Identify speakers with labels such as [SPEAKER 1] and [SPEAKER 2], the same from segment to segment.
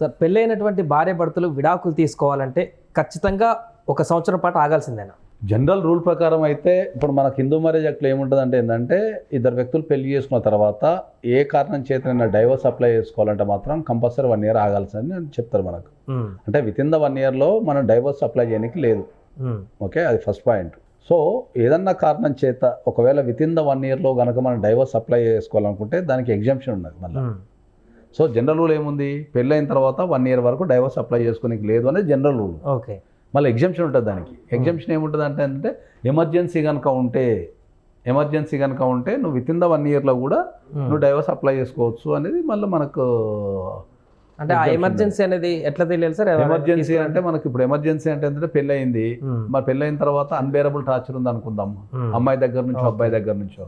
[SPEAKER 1] Sir పెళ్ళైనటువంటి భార్య భర్తలు విడాకులు తీసుకోవాలంటే ఖచ్చితంగా 1 సంవత్సరం పాటు ఆగాల్సిందేనా?
[SPEAKER 2] జనరల్ రూల్ ప్రకారం అయితే ఇప్పుడు మనకు హిందూ మ్యారేజ్ యాక్ట్లో ఏముంటుందంటే ఏంటంటే ఇద్దరు వ్యక్తులు పెళ్లి చేసుకున్న తర్వాత ఏ కారణం చేతనైనా డైవర్స్ అప్లై చేసుకోవాలంటే మాత్రం కంపల్సరీ 1 year ఆగాల్సిందని చెప్తారు మనకు. అంటే వితిన్ ద 1 yearలో మనం డైవర్స్ అప్లై చేయడానికి లేదు. ఓకే, అది ఫస్ట్ పాయింట్. సో ఏదన్నా కారణం చేత ఒకవేళ వితిన్ ద 1 yearలో కనుక మనం డైవర్స్ అప్లై చేసుకోవాలనుకుంటే దానికి ఎగ్జామ్షన్ ఉన్నది మళ్ళీ. సో జనరల్ రూల్ ఏముంది, పెళ్ళైన తర్వాత 1 year వరకు డైవర్స్ అప్లై చేసుకోనికి లేదు అనేది జనరల్ రూల్.
[SPEAKER 1] ఓకే,
[SPEAKER 2] మళ్ళీ ఎగ్జామ్షన్ ఉంటుంది దానికి. ఎగ్జామ్షన్ ఏముంటుంది అంటే ఎమర్జెన్సీ కనుక ఉంటే నువ్వు వితిన్ ద 1 yearలో కూడా నువ్వు డైవర్స్ అప్లై చేసుకోవచ్చు అనేది మళ్ళీ మనకు.
[SPEAKER 1] అంటే ఆ ఎమర్జెన్సీ అనేది ఎట్లా తెలియాలి సార్?
[SPEAKER 2] ఎమర్జెన్సీ అంటే మనకి ఇప్పుడు ఎమర్జెన్సీ అంటే ఏంటంటే పెళ్ళయింది, మరి పెళ్ళైన తర్వాత అన్బేరబుల్ టార్చర్ ఉంది అనుకుందాం, అమ్మాయి దగ్గర నుంచో అబ్బాయి దగ్గర నుంచో.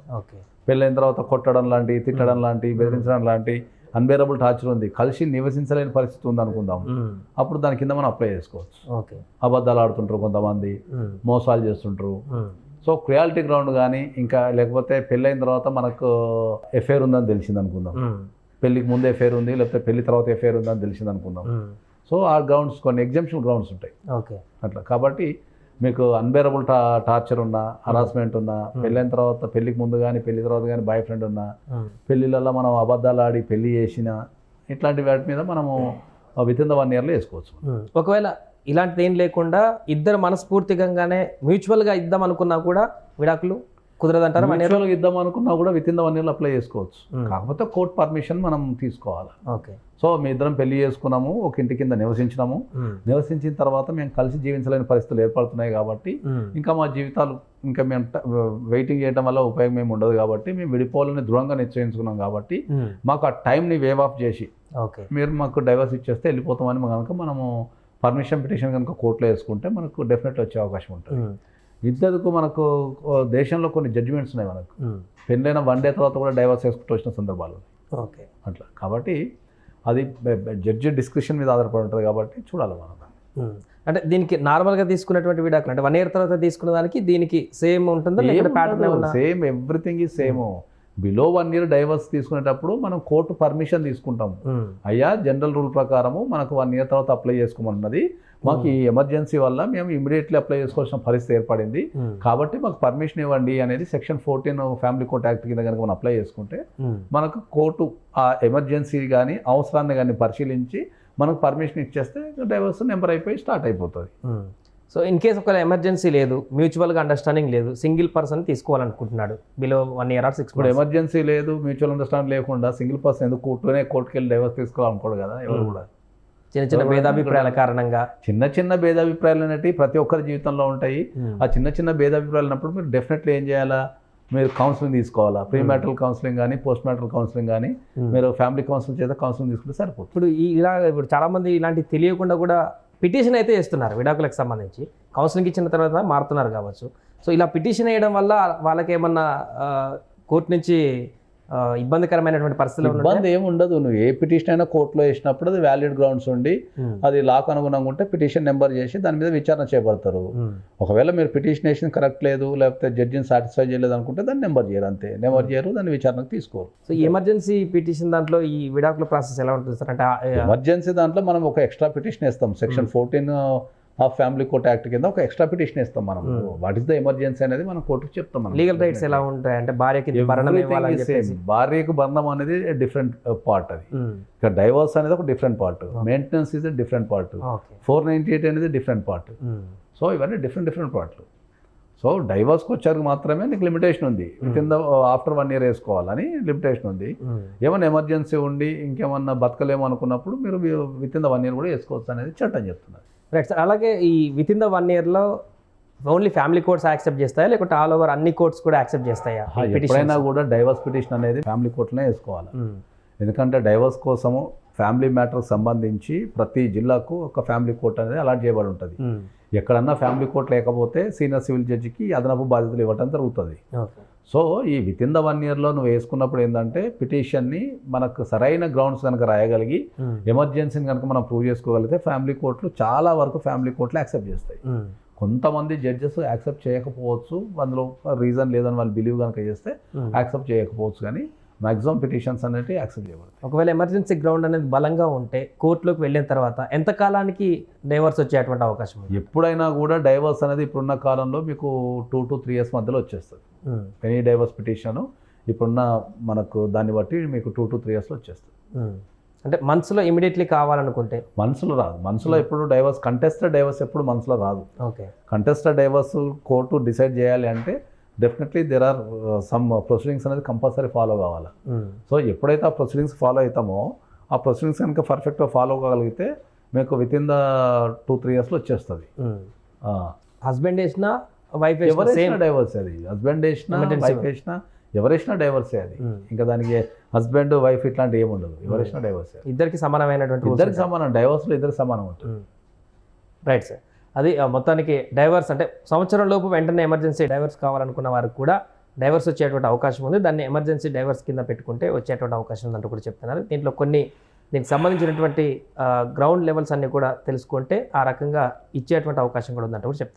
[SPEAKER 2] పెళ్ళైన తర్వాత కొట్టడం లాంటి, తిట్టడం లాంటి, బెదిరించడం లాంటి అన్బేరబుల్ టార్చర్ ఉంది, కలిసి నివసించలేని పరిస్థితి ఉంది అనుకుందాం. అప్పుడు దాని కింద మనం అప్లై చేసుకోవచ్చు. అబద్ధాలు ఆడుతుంటారు కొంతమంది, మోసాలు చేస్తుంటారు. సో క్రియాలిటీ గ్రౌండ్ కానీ ఇంకా లేకపోతే పెళ్ళైన తర్వాత మనకు ఎఫ్ఐఆర్ ఉందని తెలిసింది అనుకుందాం, పెళ్ళికి ముందే ఎఫ్ఐఆర్ ఉంది లేకపోతే పెళ్లి తర్వాత ఎఫ్ఐఆర్ ఉందని తెలిసింది అనుకుందాం. సో ఆ గ్రౌండ్స్ కొన్ని ఎగ్జామ్షన్ గ్రౌండ్స్ ఉంటాయి.
[SPEAKER 1] ఓకే,
[SPEAKER 2] అట్లా కాబట్టి మీకు అన్బేరబుల్ టార్చర్ ఉన్నా, హరాస్మెంట్ ఉన్నా, పెళ్ళైన తర్వాత పెళ్ళికి ముందు కానీ పెళ్లి తర్వాత కానీ బాయ్ ఫ్రెండ్ ఉన్నా, పెళ్ళిళ్ళల్లో మనం అబద్ధాలు ఆడి పెళ్లి చేసిన ఇట్లాంటి వాటి మీద మనము వితిన్ ద 1 yearలో వేసుకోవచ్చు.
[SPEAKER 1] ఒకవేళ ఇలాంటిది ఏం లేకుండా ఇద్దరు మనస్ఫూర్తిగానే మ్యూచువల్గా ఇద్దాం అనుకున్నా కూడా విడాకులు కుదరదంటారా?
[SPEAKER 2] మ్యూచువల్గా ఇద్దాం అనుకున్నా కూడా వితిన్ ద 1 yearలో అప్లై చేసుకోవచ్చు. కాకపోతే కోర్ట్ పర్మిషన్ మనం తీసుకోవాలి.
[SPEAKER 1] ఓకే,
[SPEAKER 2] సో మీ ఇద్దరం పెళ్లి చేసుకున్నాము, ఒక ఇంటి కింద నివసించినాము, నివసించిన తర్వాత మేము కలిసి జీవించలేని పరిస్థితులు ఏర్పడుతున్నాయి కాబట్టి ఇంకా మా జీవితాలు ఇంకా మేము వెయిటింగ్ చేయడం వల్ల ఉపయోగం ఏమి ఉండదు కాబట్టి మేము విడిపోవాలని దృఢంగా నిశ్చయించుకున్నాం కాబట్టి మాకు ఆ టైంని వేవ్ ఆఫ్ చేసి మీరు మాకు డైవర్స్ ఇచ్చేస్తే వెళ్ళిపోతామని కనుక మనము పర్మిషన్ పిటిషన్ కనుక కోర్టులో వేసుకుంటే మనకు డెఫినెట్లీ వచ్చే అవకాశం ఉంటుంది. ఇద్దరికి మనకు దేశంలో కొన్ని జడ్జిమెంట్స్ ఉన్నాయి. మనకు పెళ్ళైన 1 day తర్వాత కూడా డైవర్స్ వేసుకుంటూ వచ్చిన సందర్భాలు.
[SPEAKER 1] ఓకే,
[SPEAKER 2] అట్లా కాబట్టి అది జడ్జి డిస్క్రిప్షన్ మీద ఆధారపడి ఉంటుంది కాబట్టి చూడాలి మనం.
[SPEAKER 1] అంటే దీనికి నార్మల్గా తీసుకున్నటువంటి విడాకులు అంటే 1 year తర్వాత తీసుకున్న దానికి దీనికి సేమ్ ఉంటుందా?
[SPEAKER 2] Same, everything is same. Below 1 year divorce తీసుకునేటప్పుడు మనం కోర్టు పర్మిషన్ తీసుకుంటాము. అయ్యా జనరల్ రూల్ ప్రకారము మనకు 1 year తర్వాత అప్లై చేసుకోమన్నది, మాకు ఈ ఎమర్జెన్సీ వల్ల మేము ఇమీడియట్లీ అప్లై చేసుకోవాల్సిన పరిస్థితి ఏర్పడింది కాబట్టి మాకు పర్మిషన్ ఇవ్వండి అనేది సెక్షన్ 14 ఫ్యామిలీ కోర్ట్ యాక్ట్ కింద కనుక మనం అప్లై చేసుకుంటే మనకు కోర్టు ఆ ఎమర్జెన్సీ కానీ అవసరాన్ని కానీ పరిశీలించి మనకు పర్మిషన్ ఇచ్చేస్తే డైవర్స్ నెంబర్ అయిపోయి స్టార్ట్ అయిపోతుంది.
[SPEAKER 1] సో ఇన్ కేస్ ఒకవేళ ఎమర్జెన్సీ లేదు, మ్యూచువల్గా అండర్స్టాండింగ్ లేదు, సింగిల్ పర్సన్ తీసుకోవాలనుకుంటున్నాడు బిలో 1 year or 6 months,
[SPEAKER 2] ఇప్పుడు ఎమర్జెన్సీ లేదు, మ్యూచువల్ అండర్స్టాండింగ్ లేకుండా సింగిల్ పర్సన్ ఎందుకు కోర్టుకి వెళ్ళి డైవర్స్ తీసుకోవాలనుకోడు కదా ఎవరు కూడా.
[SPEAKER 1] చిన్న భేదాభిప్రాయాల కారణంగా
[SPEAKER 2] చిన్న భేదాభిప్రాయాలు అనేవి ప్రతి ఒక్కరి జీవితంలో ఉంటాయి. ఆ చిన్న భేదాభిప్రాయాలు ఉన్నప్పుడు మీరు డెఫినెట్లీ ఏం చేయాలా, మీరు కౌన్సిలింగ్ తీసుకోవాలా. ప్రీ మ్యారిటల్ కౌన్సిలింగ్ కానీ పోస్ట్ మ్యారిటల్ కౌన్సిలింగ్ కానీ మీరు ఫ్యామిలీ కౌన్సిలింగ్ చేత కౌన్సిలింగ్ తీసుకుంటే సరిపోతుంది.
[SPEAKER 1] ఇప్పుడు చాలా మంది ఇలాంటివి తెలియకుండా కూడా పిటిషన్ అయితే చేస్తున్నారు విడాకులకు సంబంధించి. కౌన్సిలింగ్ ఇచ్చిన తర్వాత మారుతున్నారు కావచ్చు. సో ఇలా పిటిషన్ వేయడం వల్ల వాళ్ళకి ఏమన్నా కోర్టు నుంచి ఇబ్బందికరమైనటువంటి పరిస్థితులు?
[SPEAKER 2] ఇబ్బంది ఏమి ఉండదు. నువ్వు ఏ పిటిషన్ అయినా కోర్టులో వేసినప్పుడు అది వ్యాలిడ్ గ్రౌండ్స్ ఉండి అది లాకు అనుగుణంగా ఉంటే పిటిషన్ నెంబర్ చేసి దాని మీద విచారణ చేపడతారు. ఒకవేళ మీరు పిటిషన్ వేసిన కరెక్ట్ లేదు లేకపోతే జడ్జిని సాటిస్ఫై చేయలేదు అనుకుంటే దాన్ని నెంబర్ చేయరు, అంతే. నెంబర్ చేయరు, దాన్ని విచారణకు తీసుకోరు.
[SPEAKER 1] సో ఎమర్జెన్సీ పిటిషన్ దాంట్లో ఈ విడాకుల ప్రాసెస్ ఎలా ఉంటుంది సార్? అంటే
[SPEAKER 2] ఎమర్జెన్సీ దాంట్లో మనం ఒక ఎక్స్ట్రా పిటిషన్ వేస్తాం. Section 14 of family court act కింద ఒక ఎక్స్ట్రా పిటిషన్ ఇస్తాం మనం. వాట్ ఈస్ ద ఎమర్జెన్సీ అనేది మనం కోర్టుకు చెప్తాం. మనం
[SPEAKER 1] లీగల్ రైట్స్ ఎలా ఉంటాయి అంటే
[SPEAKER 2] భార్యకు భరణం అనేది డిఫరెంట్ పార్ట్, అది ఇక్కడ డైవర్స్ అనేది ఒక different part, maintenance is different part, 498 అనేది డిఫరెంట్ పార్ట్. సో ఇవన్నీ డిఫరెంట్ పార్ట్లు. సో డైవర్స్కి వచ్చారు మాత్రమే నీకు లిమిటేషన్ ఉంది, వితిన్ ద ఆఫ్టర్ 1 year వేసుకోవాలని లిమిటేషన్ ఉంది. ఏమైనా ఎమర్జెన్సీ ఉండి ఇంకేమన్నా బతకలేము అనుకున్నప్పుడు మీరు వితిన్ ద 1 year కూడా వేసుకోవచ్చు అనేది చట్టం చెప్తున్నారు.
[SPEAKER 1] Right sir. అలాగే ఈ వితిన్ ద 1 yearలో ఓన్లీ ఫ్యామిలీ కోర్ట్స్ యాక్సెప్ట్ చేస్తాయా లేకపోతే ఆల్ ఓవర్ అన్ని కోర్ట్స్ కూడా యాక్సెప్ట్ చేస్తాయా?
[SPEAKER 2] ఎప్పుడైనా కూడా డైవర్స్ పిటిషన్ అనేది ఫ్యామిలీ కోర్టులోనే వేసుకోవాలి. ఎందుకంటే డైవర్స్ కోసము ఫ్యామిలీ మ్యాటర్కి సంబంధించి ప్రతి జిల్లాకు ఒక ఫ్యామిలీ కోర్ట్ అనేది అలాట్ చేయబడి ఉంటుంది. ఎక్కడన్నా ఫ్యామిలీ కోర్ట్ లేకపోతే సీనియర్ సివిల్ జడ్జికి అదనపు బాధ్యతలు ఇవ్వడం జరుగుతుంది. సో ఈ వితిన్ ద 1 yearలో నువ్వు వేసుకున్నప్పుడు ఏంటంటే పిటిషన్ని మనకు సరైన గ్రౌండ్స్ కనుక రాయగలిగి ఎమర్జెన్సీని కనుక మనం ప్రూవ్ చేసుకోగలిగితే ఫ్యామిలీ కోర్టులు చాలా వరకు ఫ్యామిలీ కోర్టులు యాక్సెప్ట్ చేస్తాయి. కొంతమంది జడ్జెస్ యాక్సెప్ట్ చేయకపోవచ్చు, అందులో రీజన్ లేదని వాళ్ళు బిలీవ్ కనుక చేస్తే యాక్సెప్ట్ చేయకపోవచ్చు. కానీ మ్యాక్సిమం పిటిషన్స్ అనేవి యాక్సెప్ట్ చేయబడతాయి.
[SPEAKER 1] ఒకవేళ ఎమర్జెన్సీ గ్రౌండ్ అనేది బలంగా ఉంటే కోర్టులోకి వెళ్ళిన తర్వాత ఎంత కాలానికి డైవర్స్ వచ్చేటువంటి అవకాశం ఉంది?
[SPEAKER 2] ఎప్పుడైనా కూడా డైవర్స్ అనేది ఇప్పుడున్న కాలంలో మీకు 2 to 3 years మధ్యలో వచ్చేస్తుంది. ఎనీ డైవర్స్ పిటిషన్ ఇప్పుడున్న మనకు దాన్ని బట్టి మీకు 2 to 3 yearsలో వచ్చేస్తుంది.
[SPEAKER 1] అంటే మనసులో ఇమీడియట్లీ కావాలనుకుంటే
[SPEAKER 2] మనసులో రాదు. మనసులో ఎప్పుడు డైవర్స్ కంటెస్టెడ్ డైవర్స్ ఎప్పుడు మనసులో రాదు.
[SPEAKER 1] Okay,
[SPEAKER 2] contested divorce court decide చేయాలి అంటే definitely there are some proceedings అనేది కంపల్సరీ ఫాలో కావాలి. సో ఎప్పుడైతే ఆ ప్రొసీడింగ్స్ ఫాలో అవుతామో ఆ ప్రొసీడింగ్స్ కనుక పర్ఫెక్ట్గా ఫాలో కాగలిగితే మీకు వితిన్ ద 2-3 yearsలో వచ్చేస్తుంది.
[SPEAKER 1] హస్బెండ్ వేసినా వైఫ్
[SPEAKER 2] ఎవరైనా డైవర్స్ అది, హస్బెండ్ వేసినా వైఫ్ వేసినా ఎవరేసినా డైవర్సే అది. ఇంకా దానికి హస్బెండ్ వైఫ్ ఇట్లాంటి ఏమి ఉండదు, ఎవరేసినా డైవర్సే.
[SPEAKER 1] ఇద్దరికి సమానమైనటువంటి
[SPEAKER 2] ఇద్దరికి సమానం, డైవర్స్లో ఇద్దరికి సమానం ఉంటుంది.
[SPEAKER 1] Right sir. అది మొత్తానికి డైవర్స్ అంటే సంవత్సరం లోపు వెంటనే ఎమర్జెన్సీ డైవర్స్ కావాలనుకున్న వారికి కూడా డైవర్స్ వచ్చేటువంటి అవకాశం ఉంది. దాన్ని ఎమర్జెన్సీ డైవర్స్ కింద పెట్టుకుంటే వచ్చేటువంటి అవకాశం ఉందంటూ కూడా చెప్తున్నారు. దీంట్లో దీనికి సంబంధించినటువంటి గ్రౌండ్ లెవెల్స్ అన్నీ కూడా తెలుసుకుంటే ఆ రకంగా ఇచ్చేటువంటి అవకాశం కూడా ఉందంటూ కూడా చెప్తున్నారు.